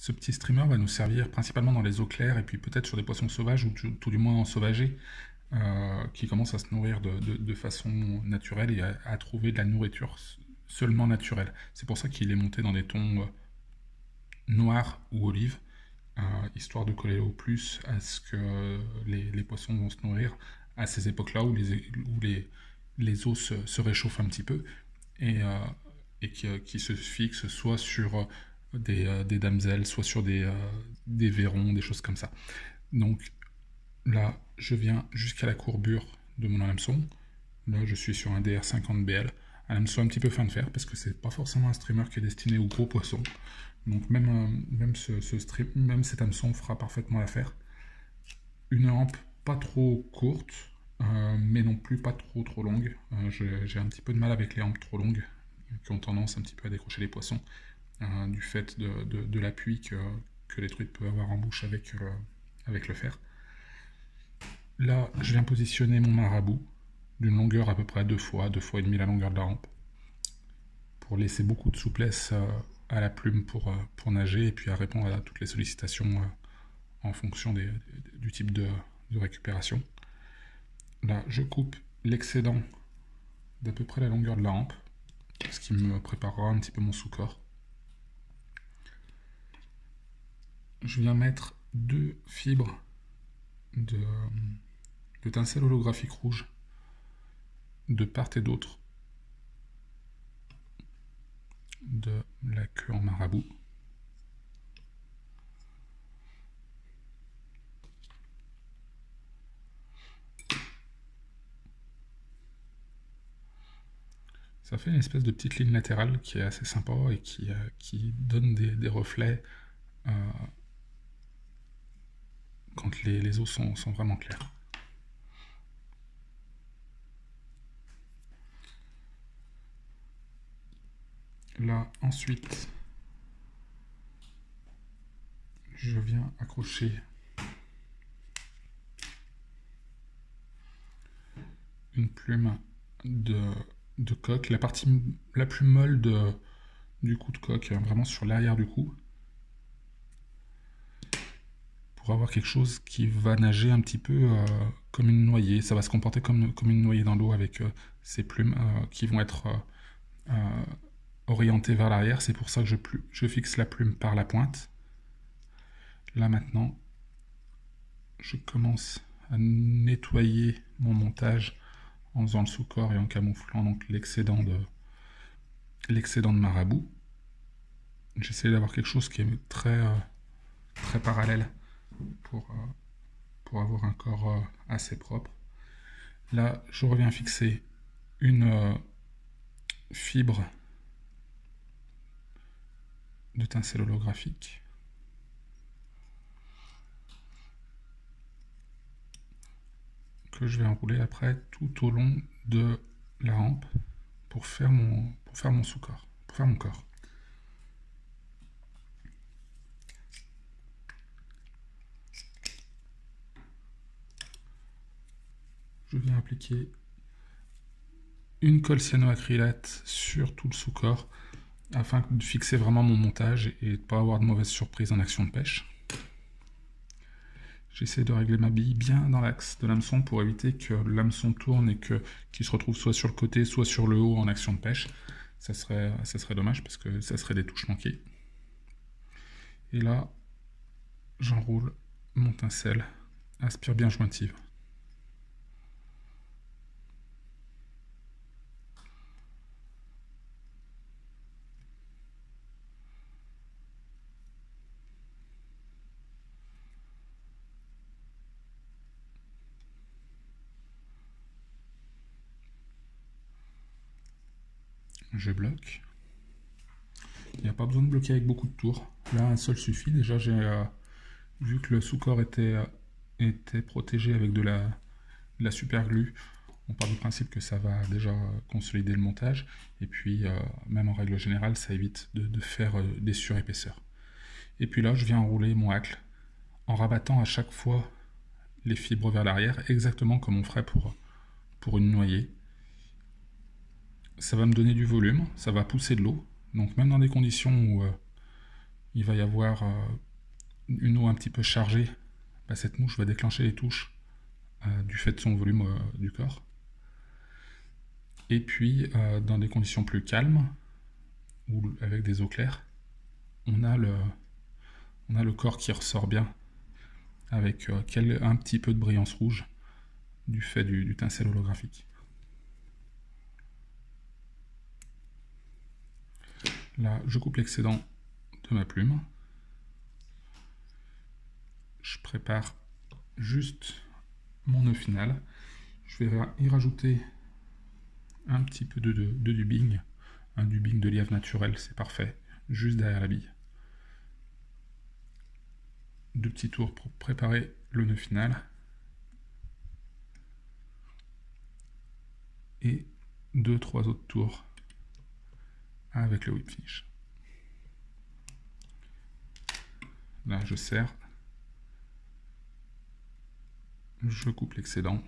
ce petit streamer va nous servir principalement dans les eaux claires et puis peut-être sur des poissons sauvages ou tout du moins ensauvagés qui commencent à se nourrir de façon naturelle et à trouver de la nourriture seulement naturelle. C'est pour ça qu'il est monté dans des tons noirs ou olives, histoire de coller au plus à ce que les poissons vont se nourrir à ces époques-là où les eaux se réchauffent un petit peu et qui se fixent soit sur des damsels, soit sur des vairons, des choses comme ça. Donc là, je viens jusqu'à la courbure de mon hameçon. Là, je suis sur un DR50BL, un hameçon un petit peu fin de fer, parce que c'est pas forcément un streamer qui est destiné aux gros poissons. Donc même cet hameçon fera parfaitement l'affaire. Une hampe pas trop courte, mais non plus pas trop longue. J'ai un petit peu de mal avec les hampes trop longues, qui ont tendance un petit peu à décrocher les poissons, du fait de l'appui que les truites peuvent avoir en bouche avec le fer. Là, je viens positionner mon marabout d'une longueur à peu près 2 fois et demi la longueur de la rampe, pour laisser beaucoup de souplesse à la plume pour nager et puis à répondre à toutes les sollicitations en fonction du type de récupération. Là, je coupe l'excédent d'à peu près la longueur de la rampe, ce qui me préparera un petit peu mon sous-corps. Je viens mettre 2 fibres de tincelle holographique rouge de part et d'autre de la queue en marabout. Ça fait une espèce de petite ligne latérale qui est assez sympa et qui donne des reflets quand les eaux sont vraiment claires. Là, ensuite, je viens accrocher une plume de coque, la partie la plus molle du cou de coque, vraiment sur l'arrière du cou, pour avoir quelque chose qui va nager un petit peu comme une noyée. Ça va se comporter comme une noyée dans l'eau avec ces plumes qui vont être orientées vers l'arrière. C'est pour ça que je fixe la plume par la pointe. Là maintenant, je commence à nettoyer mon montage en faisant le sous-corps et en camouflant donc l'excédent de marabout. J'essaie d'avoir quelque chose qui est très parallèle pour avoir un corps assez propre. Là, je reviens fixer une fibre de tincelle holographique. Que je vais enrouler après tout au long de la rampe pour faire mon sous-corps, pour faire mon corps. Je viens appliquer une colle cyanoacrylate sur tout le sous-corps afin de fixer vraiment mon montage et de ne pas avoir de mauvaises surprises en action de pêche. J'essaie de régler ma bille bien dans l'axe de l'hameçon pour éviter que l'hameçon tourne et qu'il se retrouve soit sur le côté, soit sur le haut en action de pêche. Ça serait dommage parce que ça serait des touches manquées. Et là, j'enroule mon tincelle aspire bien jointive. Je bloque. Il n'y a pas besoin de bloquer avec beaucoup de tours. Là, un seul suffit. Déjà, j'ai vu que le sous-corps était protégé avec de la super glue. On part du principe que ça va déjà consolider le montage. Et puis, même en règle générale, ça évite de faire des surépaisseurs. Et puis là, je viens enrouler mon hacle en rabattant à chaque fois les fibres vers l'arrière, exactement comme on ferait pour une noyée. Ça va me donner du volume, ça va pousser de l'eau. Donc même dans des conditions où il va y avoir une eau un petit peu chargée, bah, cette mouche va déclencher les touches du fait de son volume du corps. Et puis, dans des conditions plus calmes, ou avec des eaux claires, on a le corps qui ressort bien, avec un petit peu de brillance rouge, du fait du tincelle holographique. Là, je coupe l'excédent de ma plume. Je prépare juste mon nœud final. Je vais y rajouter un petit peu de dubbing. Un dubbing de lièvre naturel, c'est parfait. Juste derrière la bille. 2 petits tours pour préparer le nœud final. Et 2-3 autres tours avec le whip finish. Là, je serre. Je coupe l'excédent.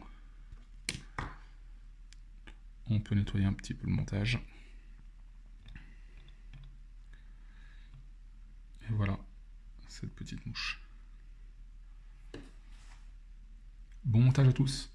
On peut nettoyer un petit peu le montage. Et voilà, cette petite mouche. Bon montage à tous!